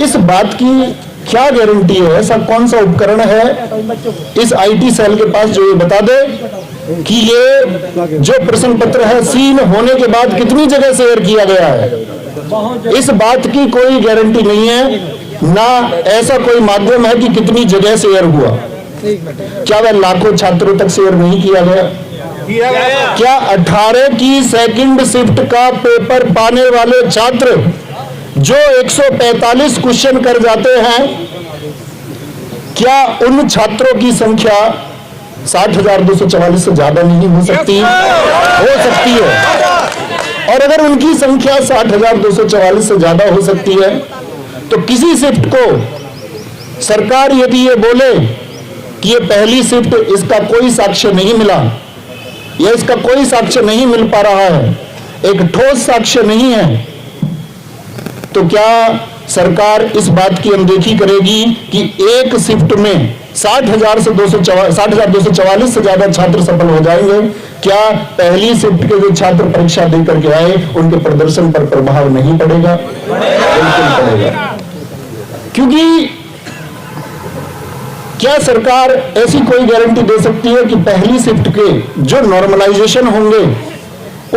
इस बात की क्या गारंटी है, ऐसा कौन सा उपकरण है इस आईटी सेल के पास जो ये बता दे कि ये जो प्रश्न पत्र है सीन होने के बाद कितनी जगह शेयर किया गया है। इस बात की कोई गारंटी नहीं है, ना ऐसा कोई माध्यम है कि कितनी जगह शेयर हुआ। क्या वह लाखों छात्रों तक शेयर नहीं किया गया? क्या 18 की सेकंड शिफ्ट का पेपर पाने वाले छात्र जो 145 क्वेश्चन कर जाते हैं, क्या उन छात्रों की संख्या 60,244 से ज्यादा नहीं हो सकती? हो सकती है। और अगर उनकी संख्या 60,244 से ज्यादा हो सकती है तो किसी शिफ्ट को सरकार यदि ये बोले कि ये पहली शिफ्ट, इसका कोई साक्ष्य नहीं मिला या इसका कोई साक्ष्य नहीं मिल पा रहा है, एक ठोस साक्ष्य नहीं है, तो क्या सरकार इस बात की अनदेखी करेगी कि एक शिफ्ट में 60,244 से ज्यादा छात्र सफल हो जाएंगे? क्या पहली शिफ्ट के जो छात्र परीक्षा देकर के आए उनके प्रदर्शन पर प्रभाव नहीं पड़ेगा? बिल्कुल पड़ेगा। क्योंकि क्या सरकार ऐसी कोई गारंटी दे सकती है कि पहली शिफ्ट के जो नॉर्मलाइजेशन होंगे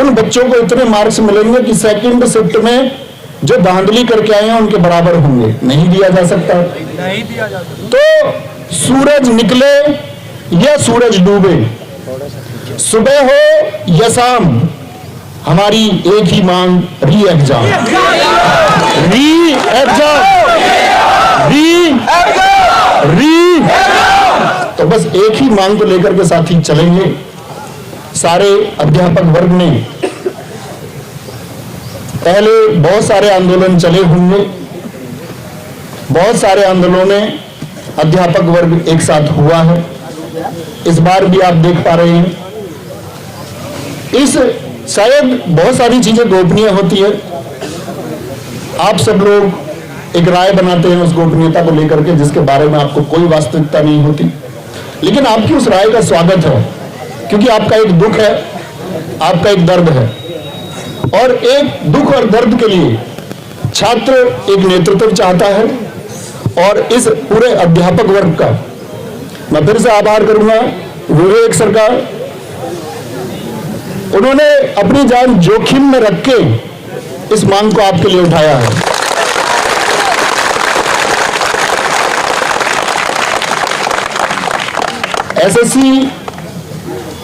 उन बच्चों को इतने मार्क्स मिलेंगे कि सेकंड शिफ्ट में जो धांधली करके आए हैं उनके बराबर होंगे? नहीं दिया जा सकता। नहीं दिया जा सकता। तो सूरज निकले या सूरज डूबे, सुबह हो या शाम, हमारी एक ही मांग, री एग्जाम, री एग्जाम, री। तो बस एक ही मांग को लेकर के साथ ही चलेंगे। सारे अध्यापक वर्ग ने पहले बहुत सारे आंदोलन चले होंगे, बहुत सारे आंदोलनों में अध्यापक वर्ग एक साथ हुआ है। इस बार भी आप देख पा रहे हैं, इस शायद बहुत सारी चीजें गोपनीय होती है, आप सब लोग एक राय बनाते हैं उस गोपनीयता को लेकर के जिसके बारे में आपको कोई वास्तविकता नहीं होती, लेकिन आपकी उस राय का स्वागत है, क्योंकि आपका एक दुख है, आपका एक दर्द है, और एक दुख और दर्द के लिए छात्र एक नेतृत्व चाहता है। और इस पूरे अध्यापक वर्ग का मैं फिर से आभार करूंगा विवेक सर का, उन्होंने अपनी जान जोखिम में रख के इस मांग को आपके लिए उठाया है।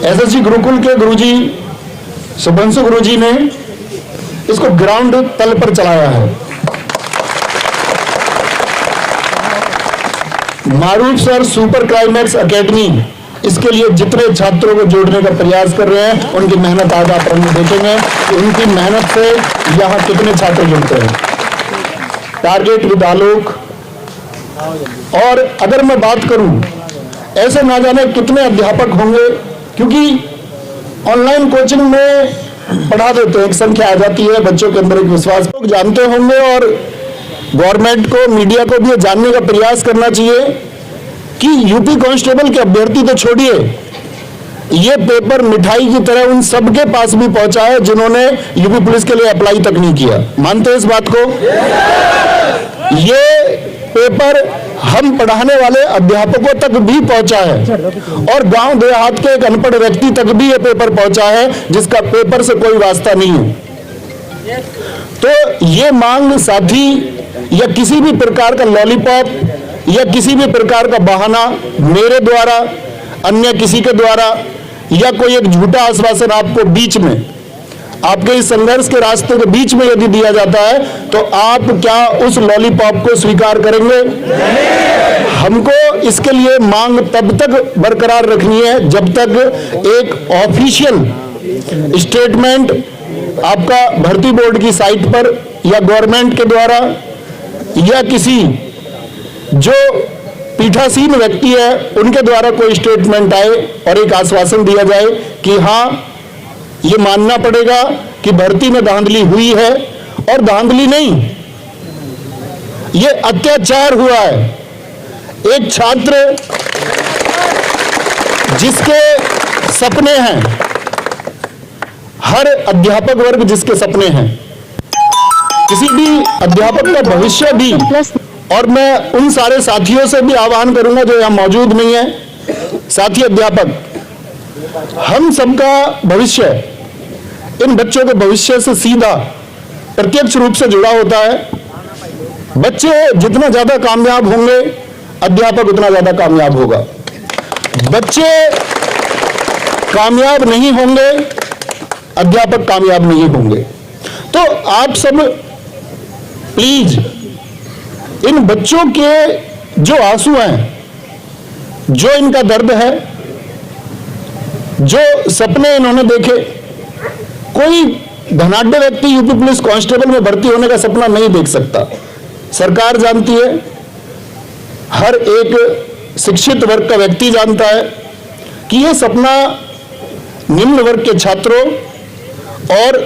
एसएससी गुरुकुल के गुरुजी शुभंशु गुरुजी ने इसको ग्राउंड तल पर चलाया है। मारूफ सर सुपर क्लाइमैक्स एकेडमी इसके लिए जितने छात्रों को जोड़ने का प्रयास कर रहे हैं, उनकी मेहनत आज आप देखेंगे कि उनकी मेहनत से यहाँ कितने छात्र जुड़ते हैं। टारगेट विद आलोक। और अगर मैं बात करूं, ऐसे ना जाने कितने अध्यापक होंगे, क्योंकि ऑनलाइन कोचिंग में पढ़ा देते हैं, एक संख्या आ जाती है, बच्चों के अंदर एक विश्वास, लोग जानते होंगे और गवर्नमेंट को, मीडिया को भी जानने का प्रयास करना चाहिए कि यूपी कांस्टेबल के अभ्यर्थी तो छोड़िए, ये पेपर मिठाई की तरह उन सबके पास भी पहुंचा है जिन्होंने यूपी पुलिस के लिए अप्लाई तक नहीं किया। मानते हैं इस बात को? ये पेपर हम पढ़ाने वाले अध्यापकों तक भी पहुंचा है और गांव देहात के एक अनपढ़ व्यक्ति तक भी ये पेपर पहुंचा है जिसका पेपर से कोई वास्ता नहीं है। तो ये मांग साथी या किसी भी प्रकार का लॉलीपॉप या किसी भी प्रकार का बहाना मेरे द्वारा, अन्य किसी के द्वारा, या कोई एक झूठा आश्वासन आपको बीच में, आपके इस संघर्ष के रास्ते के बीच में यदि दिया जाता है तो आप क्या उस लॉलीपॉप को स्वीकार करेंगे? हमको इसके लिए मांग तब तक बरकरार रखनी है जब तक एक ऑफिशियल स्टेटमेंट आपका भर्ती बोर्ड की साइट पर या गवर्नमेंट के द्वारा या किसी जो पीठासीन व्यक्ति है उनके द्वारा कोई स्टेटमेंट आए और एक आश्वासन दिया जाए कि हाँ, ये मानना पड़ेगा कि भर्ती में धांधली हुई है, और धांधली नहीं, ये अत्याचार हुआ है। एक छात्र जिसके सपने हैं, हर अध्यापक वर्ग जिसके सपने हैं, किसी भी अध्यापक का भविष्य भी और मैं उन सारे साथियों से भी आह्वान करूंगा जो यहां मौजूद नहीं है, साथी अध्यापक, हम सबका भविष्य इन बच्चों के भविष्य से सीधा प्रत्यक्ष रूप से जुड़ा होता है। बच्चे जितना ज्यादा कामयाब होंगे, अध्यापक उतना ज्यादा कामयाब होगा। बच्चे कामयाब नहीं होंगे, अध्यापक कामयाब नहीं होंगे। तो आप सब प्लीज इन बच्चों के जो आंसू हैं, जो इनका दर्द है, जो सपने इन्होंने देखे, कोई धनाढ्य व्यक्ति यूपी पुलिस कांस्टेबल में भर्ती होने का सपना नहीं देख सकता। सरकार जानती है, हर एक शिक्षित वर्ग का व्यक्ति जानता है कि यह सपना निम्न वर्ग के छात्रों और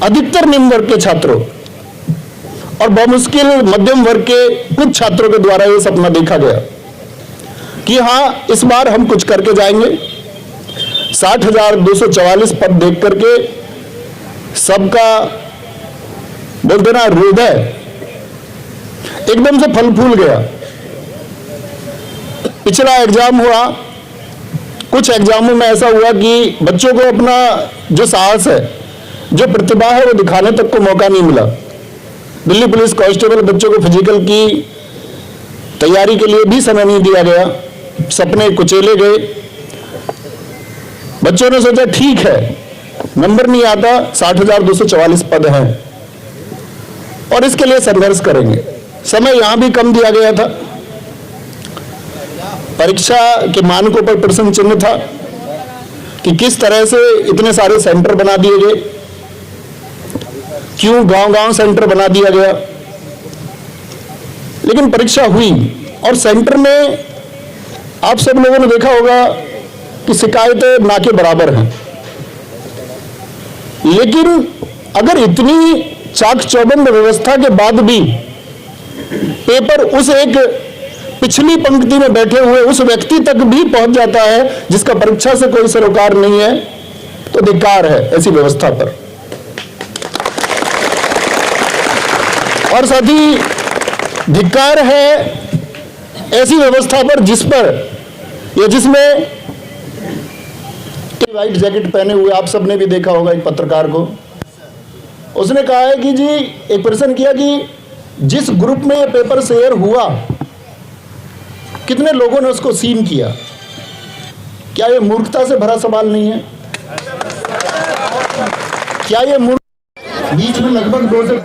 अधिकतर निम्न वर्ग के छात्रों और बहुमुश्किल मध्यम वर्ग के कुछ छात्रों के द्वारा यह सपना देखा गया कि हां, इस बार हम कुछ करके जाएंगे। 60,244 पद देख करके सबका बोलते ना हृदय एकदम से फल फूल गया। पिछला एग्जाम हुआ, कुछ एग्जामों में ऐसा हुआ कि बच्चों को अपना जो साहस है, जो प्रतिभा है, वो दिखाने तक को मौका नहीं मिला। दिल्ली पुलिस कांस्टेबल बच्चों को फिजिकल की तैयारी के लिए भी समय नहीं दिया गया, सपने कुचेले गए। बच्चों ने सोचा ठीक है, नंबर नहीं आता, 60,244 पद हैं और इसके लिए संघर्ष करेंगे। समय यहां भी कम दिया गया था, परीक्षा के मानकों पर प्रश्न चिन्ह था कि किस तरह से इतने सारे सेंटर बना दिए गए, क्यों गांव-गांव सेंटर बना दिया गया। लेकिन परीक्षा हुई और सेंटर में आप सब लोगों ने देखा होगा कि शिकायतें ना के बराबर हैं। लेकिन अगर इतनी चाक चौबंद व्यवस्था के बाद भी पेपर उस एक पिछली पंक्ति में बैठे हुए उस व्यक्ति तक भी पहुंच जाता है जिसका परीक्षा से कोई सरोकार नहीं है, तो धिक्कार है ऐसी व्यवस्था पर। और साथ ही धिक्कार है ऐसी व्यवस्था पर जिस पर या जिसमें व्हाइट जैकेट पहने हुए आप सबने भी देखा होगा एक पत्रकार को, उसने कहा है कि जी, एक प्रश्न किया कि जिस ग्रुप में ये पेपर शेयर हुआ कितने लोगों ने उसको सीन किया। क्या ये मूर्खता से भरा सवाल नहीं है? क्या ये बीच में लगभग 2 से